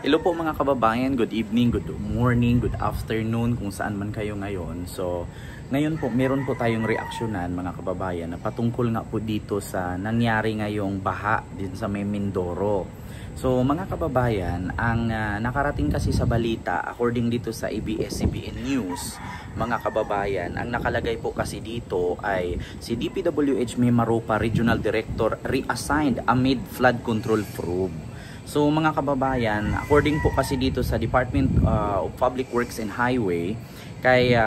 Hello po mga kababayan, good evening, good morning, good afternoon kung saan man kayo ngayon. So ngayon po meron po tayong reaksyonan mga kababayan na patungkol nga po dito sa nangyari ngayong baha din sa may Mindoro. So mga kababayan, ang nakarating kasi sa balita according dito sa ABS-CBN News, mga kababayan, ang nakalagay po kasi dito ay si DPWH Mimaropa Regional Director reassigned amid flood control probe. So mga kababayan, according po kasi dito sa Department of Public Works and Highway kay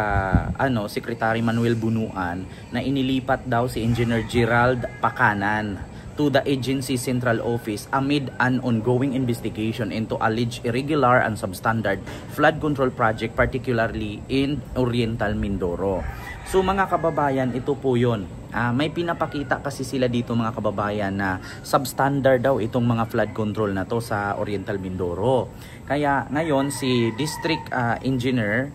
Secretary Manuel Bunuan na inilipat daw si Engineer Gerald Pacanan to the agency central office amid an ongoing investigation into alleged irregular and substandard flood control project particularly in Oriental Mindoro. So mga kababayan, ito po yun. May pinapakita kasi sila dito mga kababayan na substandard daw itong mga flood control na to sa Oriental Mindoro. Kaya ngayon si District Engineer,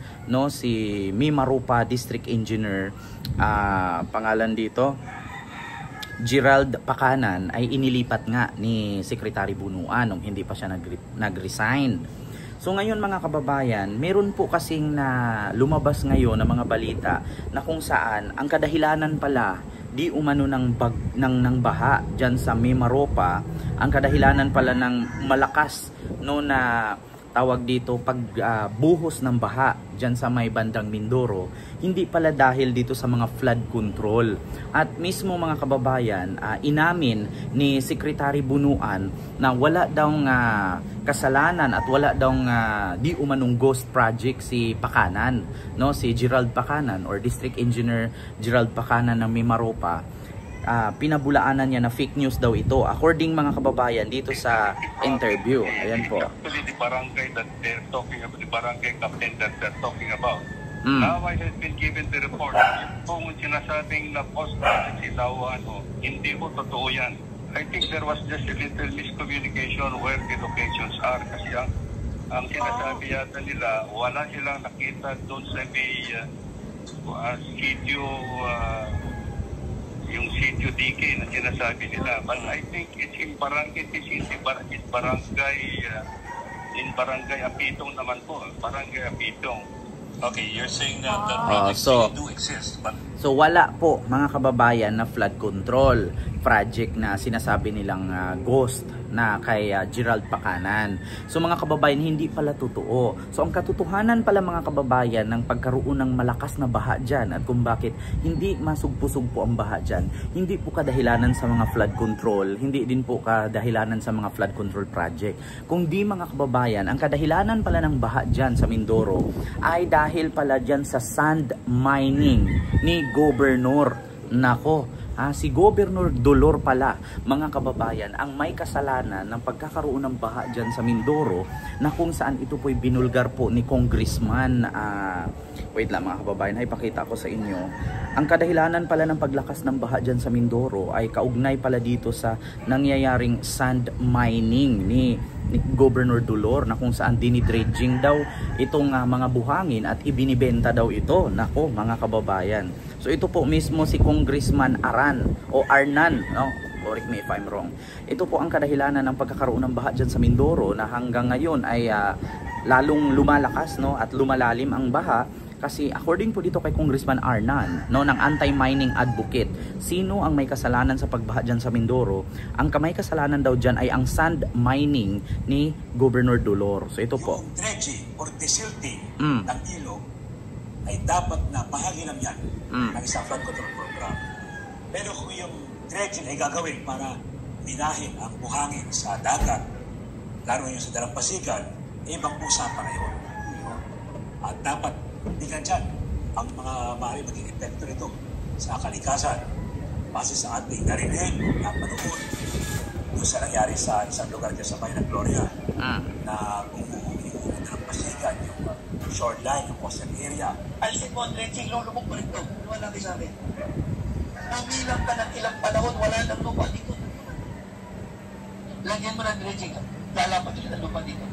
si Mimaropa District Engineer, pangalan dito Gerald Pacanan, ay inilipat nga ni Secretary Bunuan nung hindi pa siya nag-resign. So ngayon mga kababayan, meron po kasing na lumabas ngayon ng mga balita na kung saan ang kadahilanan pala di umano ng baha diyan sa Mimaropa, ang kadahilanan pala ng malakas na tawag dito buhos ng baha diyan sa may bandang Mindoro, hindi pala dahil dito sa mga flood control. At mismo mga kababayan, inamin ni Secretary Bunuan na wala daw kasalanan at wala daw di umanong ghost project si Pacanan, si Gerald Pacanan or District Engineer Gerald Pacanan ng Mimaropa. Pinabulaanan niya na fake news daw ito according mga kababayan dito sa interview. Ayan po. Actually, the barangay that they're talking about, the barangay captain that they're talking about. Now I have been given the report. Kung sinasabing na post project sila hindi ko totoo yan. I think there was just a little miscommunication where the locations are. Kasi ang sinasabi yata nila, wala silang nakita doon sa may sitio, yung sitio DK na sinasabi nila. But I think it's in barangay, in barangay Apitong naman po. Barangay Apitong. Okay, you're saying that projects do exist, but so wala po mga kababayan na flood control project na sinasabi nilang ghost na kay Gerald Pacanan. So mga kababayan, hindi pala totoo. So ang katotohanan pala mga kababayan ng pagkaroon ng malakas na baha dyan at kung bakit hindi masugpo-sugpo ang baha dyan, hindi po kadahilanan sa mga flood control, hindi din po kadahilanan sa mga flood control project. Kung di mga kababayan, ang kadahilanan pala ng baha dyan sa Mindoro ay dahil pala dyan sa sand mining ni Governor. Si Governor Dolor pala mga kababayan ang may kasalanan ng pagkakaroon ng baha dyan sa Mindoro na kung saan ito po'y binulgar po ni Congressman wait lang mga kababayan, ay pakita ko sa inyo. Ang kadahilanan pala ng paglakas ng baha dyan sa Mindoro ay kaugnay pala dito sa nangyayaring sand mining ni Governor Dolor na kung saan dinidredging daw itong mga buhangin at ibinibenta daw ito. Nako mga kababayan. So ito po mismo si Congressman Arnan, correct me if I'm wrong. Ito po ang kadahilanan ng pagkakaroon ng baha dyan sa Mindoro na hanggang ngayon ay lalong lumalakas at lumalalim ang baha. Kasi according po dito kay Congressman Arnan, ng anti-mining advocate, sino ang may kasalanan sa pagbaha dyan sa Mindoro? Ang may kasalanan daw dyan ay ang sand mining ni Governor Dolor. So ito po. Yung dredging or desilting ng ilog ay dapat na bahagi lang yan ng isang flood control program. Pero kung yung dredging ay gagawin para minahin ang buhangin sa dagat, lalo yung sa dalampasigan, ibang usapan na yun. At dapat hindi ka dyan ang mga maaari maging epekto nito sa kalikasan. Base sa ating narinig, napanood, doon sa nangyari sa isang lugar dyan sa Bayan ng Gloria, na kung yung dalampasigan, yung shoreline, yung coastal area. Alisin mo ang dredging, lulubog pa rin ito. Ano ang natin sabi? Nangilang ka ng ilang panahon, wala nang lupa dito. Lagyan mo ng dredging, lalapat yun ang lupa dito.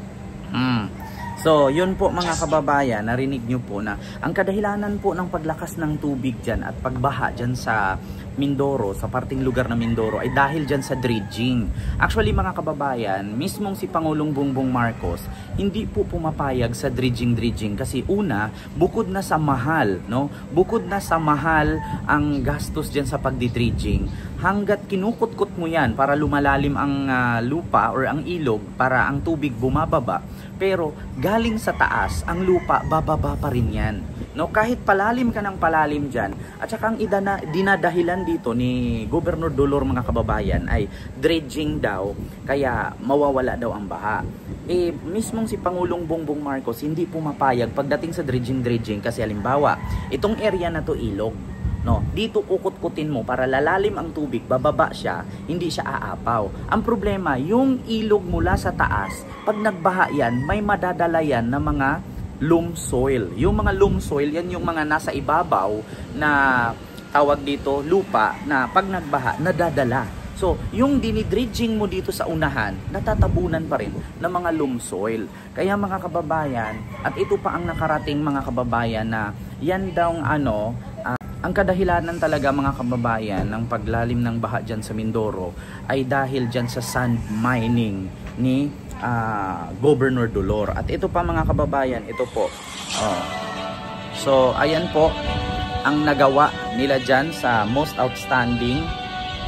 So, yun po mga kababayan, narinig nyo po na ang kadahilanan po ng paglakas ng tubig dyan at pagbaha dyan sa Mindoro, sa parting lugar na Mindoro, ay dahil dyan sa dredging. Actually mga kababayan, mismong si Pangulong Bongbong Marcos, hindi po pumapayag sa dredging kasi una, bukod na sa mahal, no? Bukod na sa mahal ang gastos dyan sa pagdidredging, hanggat kinukutkot mo yan para lumalalim ang lupa or ang ilog para ang tubig bumababa, pero galing sa taas, ang lupa bababa pa rin yan. No, kahit palalim ka ng palalim dyan, at saka ang dinadahilan dito ni Governor Dolor mga kababayan ay dredging daw, kaya mawawala daw ang baha. Mismong si Pangulong Bongbong Marcos hindi pumapayag pagdating sa dredging kasi halimbawa, itong area na to ilog. No, dito kukutkutin mo para lalalim ang tubig, bababa siya, hindi siya aapaw. Ang problema, yung ilog mula sa taas, pag nagbaha yan, may madadala yan na mga loam soil. Yung mga loam soil, yan yung mga nasa ibabaw na tawag dito lupa na pag nagbaha, nadadala. So, yung dinidredging mo dito sa unahan, natatabunan pa rin ng mga loam soil. Kaya mga kababayan, at ito pa ang nakarating mga kababayan na yan daw ang kadahilanan talaga mga kababayan ng paglalim ng baha dyan sa Mindoro ay dahil dyan sa sand mining ni Governor Dolor. At ito pa mga kababayan, ito po. So, ayan po ang nagawa nila dyan sa most outstanding.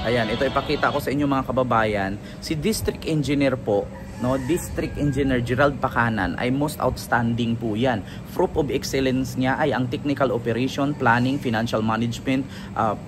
Ayan, ito ipakita ko sa inyo mga kababayan. Si District Engineer po, no, District Engineer Gerald Pacanan ay most outstanding po yan. Proof of excellence niya ay ang technical operation, planning, financial management,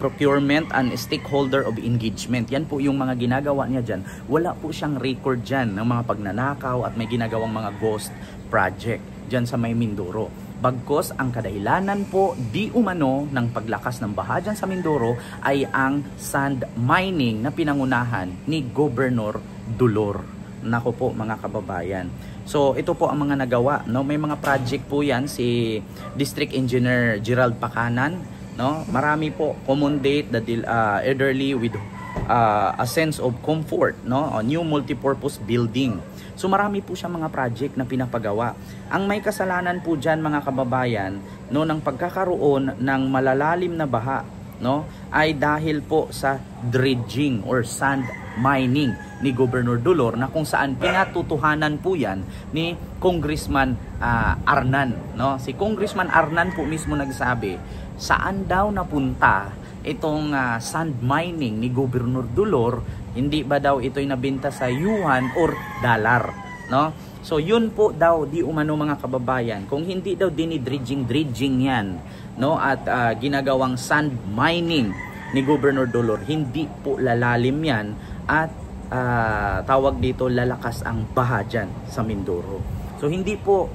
procurement, and stakeholder of engagement. Yan po yung mga ginagawa niya dyan. Wala po siyang record dyan ng mga pagnanakaw at may ginagawang mga ghost project dyan sa may Mindoro. Bagkos ang kadahilanan po di umano ng paglakas ng baha dyan sa Mindoro ay ang sand mining na pinangunahan ni Governor Dolor. Nako po mga kababayan. So ito po ang mga nagawa, no? May mga project po yan si District Engineer Gerald Pacanan, no? Marami po, accommodate the elderly with a sense of comfort, no? A new multipurpose building. So marami po siya mga project na pinapagawa. Ang may kasalanan po diyan mga kababayan, no, ng pagkakaroon ng malalalim na baha, no, ay dahil po sa dredging or sand mining ni Governor Dolor, na kung saan pinatutuhanan po yan ni Congressman Arnan, no? Si Congressman Arnan po mismo nagsabi saan daw napunta itong sand mining ni Governor Dolor, hindi ba daw ito'y nabenta sa yuan or dollar, no? So yun po daw di umano mga kababayan, kung hindi daw dinidredging yan, no, at ginagawang sand mining ni Governor Dolor, hindi po lalalim yan at tawag dito lalakas ang baha dyan sa Mindoro. So hindi po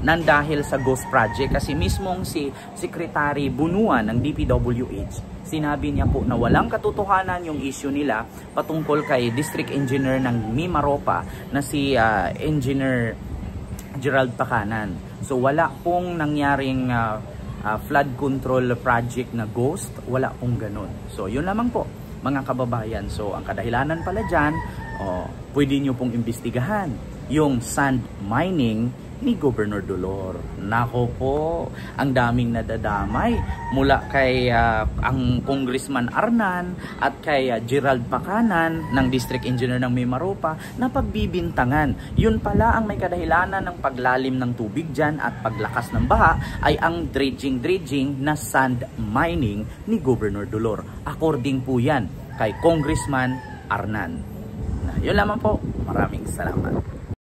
nandahil sa ghost project, kasi mismong si Secretary Bunuan ng DPWH sinabi niya po na walang katotohanan yung issue nila patungkol kay District Engineer ng Mimaropa na si Engineer Gerald Pacanan. So wala pong nangyaring flood control project na ghost, wala pong ganun. So yun lamang po mga kababayan. So ang kadahilanan pala dyan, pwede nyo pong imbestigahan yung sand mining ni Governor Dolor. Nako po, ang daming nadadamay mula kay ang Congressman Arnan at kay Gerald Pacanan ng District Engineer ng Mimaropa na pagbibintangan. Yun pala ang may kadahilanan ng paglalim ng tubig dyan at paglakas ng baha ay ang dredging na sand mining ni Governor Dolor. According po yan kay Congressman Arnan. Yun lamang po. Maraming salamat.